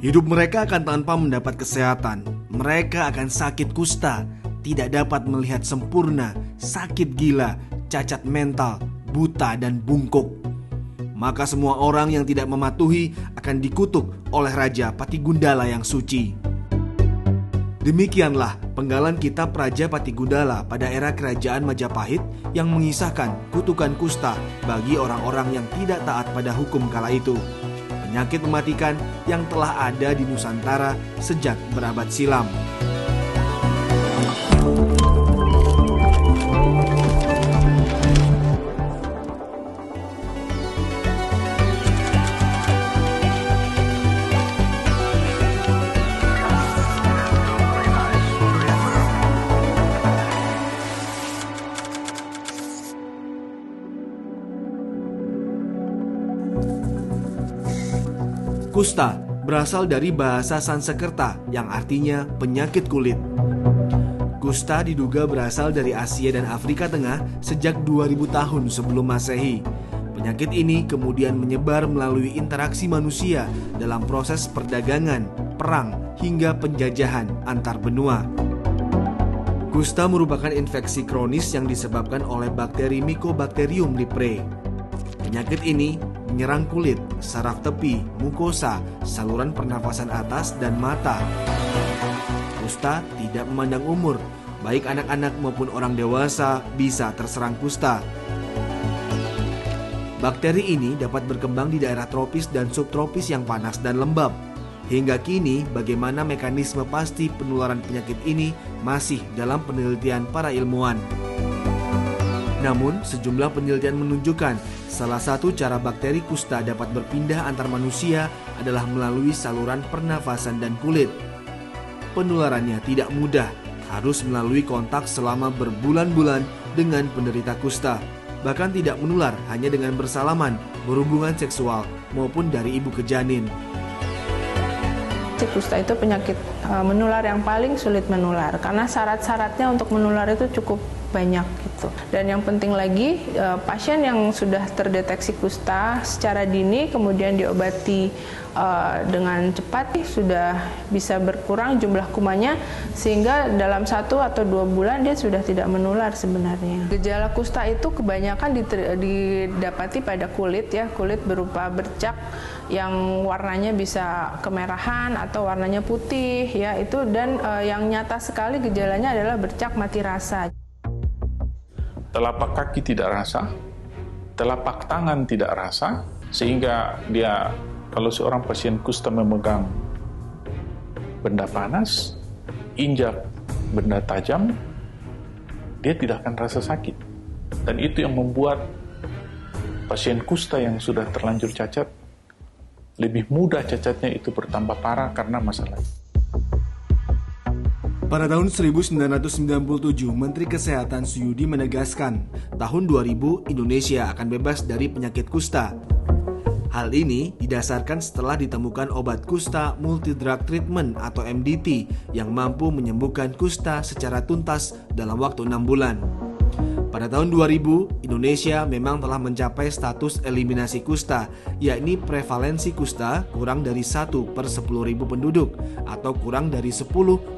Hidup mereka akan tanpa mendapat kesehatan. Mereka akan sakit kusta, tidak dapat melihat sempurna, sakit gila, cacat mental, buta dan bungkuk. Maka semua orang yang tidak mematuhi akan dikutuk oleh Raja Patigundala yang suci. Demikianlah penggalan kitab Raja Patigundala pada era kerajaan Majapahit yang mengisahkan kutukan kusta bagi orang-orang yang tidak taat pada hukum kala itu. Penyakit mematikan yang telah ada di Nusantara sejak berabad silam. Kusta berasal dari bahasa Sansekerta yang artinya penyakit kulit. Kusta diduga berasal dari Asia dan Afrika Tengah sejak 2000 tahun sebelum Masehi. Penyakit ini kemudian menyebar melalui interaksi manusia dalam proses perdagangan, perang, hingga penjajahan antar benua. Kusta merupakan infeksi kronis yang disebabkan oleh bakteri Mycobacterium leprae. Penyakit ini menyerang kulit, saraf tepi, mukosa, saluran pernafasan atas, dan mata. Kusta tidak memandang umur, baik anak-anak maupun orang dewasa bisa terserang kusta. Bakteri ini dapat berkembang di daerah tropis dan subtropis yang panas dan lembab. Hingga kini, bagaimana mekanisme pasti penularan penyakit ini masih dalam penelitian para ilmuwan. Namun, sejumlah penelitian menunjukkan salah satu cara bakteri kusta dapat berpindah antar manusia adalah melalui saluran pernafasan dan kulit. Penularannya tidak mudah, harus melalui kontak selama berbulan-bulan dengan penderita kusta. Bahkan tidak menular hanya dengan bersalaman, berhubungan seksual, maupun dari ibu ke janin. Kusta itu penyakit menular yang paling sulit menular karena syarat-syaratnya untuk menular itu cukup banyak gitu. Dan yang penting lagi, pasien yang sudah terdeteksi kusta secara dini kemudian diobati dengan cepat sudah bisa berkurang jumlah kumannya sehingga dalam 1 atau 2 bulan dia sudah tidak menular sebenarnya. Gejala kusta itu kebanyakan didapati pada kulit ya, kulit berupa bercak yang warnanya bisa kemerahan atau warnanya putih ya itu, dan yang nyata sekali gejalanya adalah bercak mati rasa. Telapak kaki tidak rasa, telapak tangan tidak rasa, sehingga dia kalau seorang pasien kusta memegang benda panas, injak benda tajam, dia tidak akan rasa sakit. Dan itu yang membuat pasien kusta yang sudah terlanjur cacat, lebih mudah cacatnya itu bertambah parah karena masalah. Pada tahun 1997, Menteri Kesehatan Suyudi menegaskan, tahun 2000 Indonesia akan bebas dari penyakit kusta. Hal ini didasarkan setelah ditemukan obat kusta multi-drug treatment atau MDT yang mampu menyembuhkan kusta secara tuntas dalam waktu 6 bulan. Pada tahun 2000, Indonesia memang telah mencapai status eliminasi kusta, yakni prevalensi kusta kurang dari 1 per 10.000 penduduk atau kurang dari 10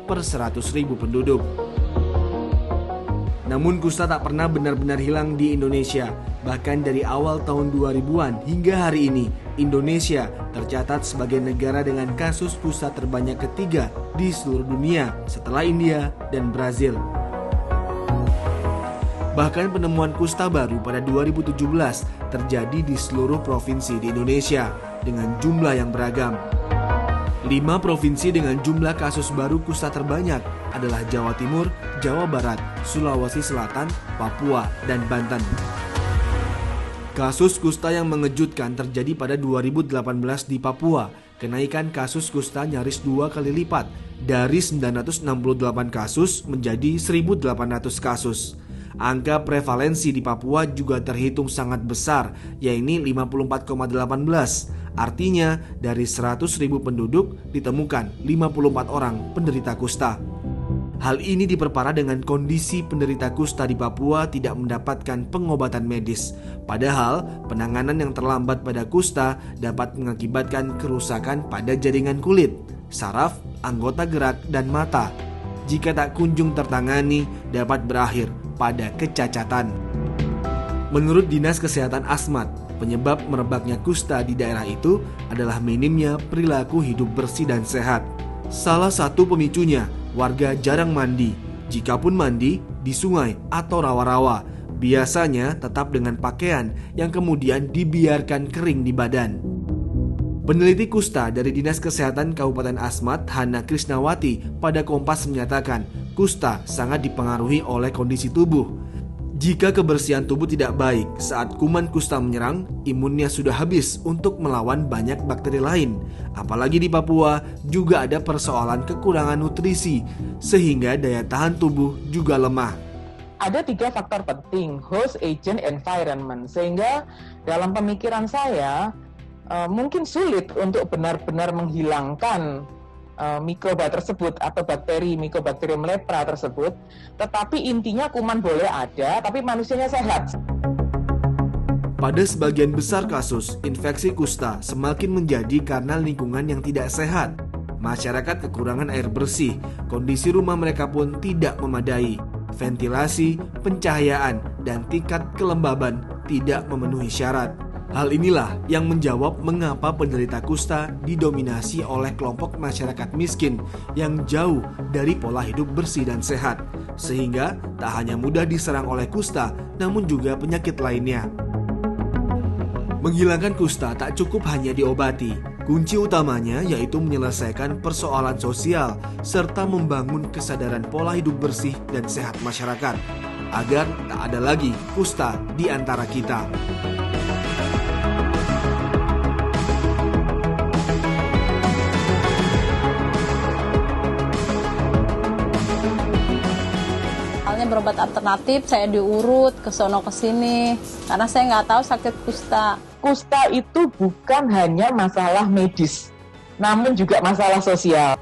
per 100.000 penduduk. Namun kusta tak pernah benar-benar hilang di Indonesia. Bahkan dari awal tahun 2000-an hingga hari ini, Indonesia tercatat sebagai negara dengan kasus kusta terbanyak ketiga di seluruh dunia setelah India dan Brazil. Bahkan penemuan kusta baru pada 2017 terjadi di seluruh provinsi di Indonesia dengan jumlah yang beragam. 5 provinsi dengan jumlah kasus baru kusta terbanyak adalah Jawa Timur, Jawa Barat, Sulawesi Selatan, Papua, dan Banten. Kasus kusta yang mengejutkan terjadi pada 2018 di Papua. Kenaikan kasus kusta nyaris 2 kali lipat, dari 968 kasus menjadi 1.800 kasus. Angka prevalensi di Papua juga terhitung sangat besar, yakni 54,18. Artinya dari 100.000 penduduk ditemukan 54 orang penderita kusta. Hal ini diperparah dengan kondisi penderita kusta di Papua tidak mendapatkan pengobatan medis. Padahal, penanganan yang terlambat pada kusta dapat mengakibatkan kerusakan pada jaringan kulit, saraf, anggota gerak, dan mata. Jika tak kunjung tertangani, dapat berakhir pada kecacatan. Menurut Dinas Kesehatan Asmat, penyebab merebaknya kusta di daerah itu adalah minimnya perilaku hidup bersih dan sehat. Salah satu pemicunya, warga jarang mandi. Jikapun mandi, di sungai atau rawa-rawa, biasanya tetap dengan pakaian yang kemudian dibiarkan kering di badan. Peneliti kusta dari Dinas Kesehatan Kabupaten Asmat, Hana Krisnawati, pada Kompas menyatakan kusta sangat dipengaruhi oleh kondisi tubuh. Jika kebersihan tubuh tidak baik saat kuman kusta menyerang, imunnya sudah habis untuk melawan banyak bakteri lain. Apalagi di Papua juga ada persoalan kekurangan nutrisi, sehingga daya tahan tubuh juga lemah. Ada 3 faktor penting, host, agent, environment. Sehingga dalam pemikiran saya, mungkin sulit untuk benar-benar menghilangkan mikroba tersebut atau bakteri Mycobacterium lepra tersebut, tetapi intinya kuman boleh ada, tapi manusianya sehat. Pada sebagian besar kasus, infeksi kusta semakin menjadi karena lingkungan yang tidak sehat. Masyarakat kekurangan air bersih, kondisi rumah mereka pun tidak memadai. Ventilasi, pencahayaan, dan tingkat kelembaban tidak memenuhi syarat. Hal inilah yang menjawab mengapa penderita kusta didominasi oleh kelompok masyarakat miskin yang jauh dari pola hidup bersih dan sehat, sehingga tak hanya mudah diserang oleh kusta, namun juga penyakit lainnya. Menghilangkan kusta tak cukup hanya diobati. Kunci utamanya yaitu menyelesaikan persoalan sosial serta membangun kesadaran pola hidup bersih dan sehat masyarakat, agar tak ada lagi kusta di antara kita. Berobat alternatif, saya diurut ke sono ke sini karena saya nggak tahu sakit kusta. Kusta itu bukan hanya masalah medis, namun juga masalah sosial.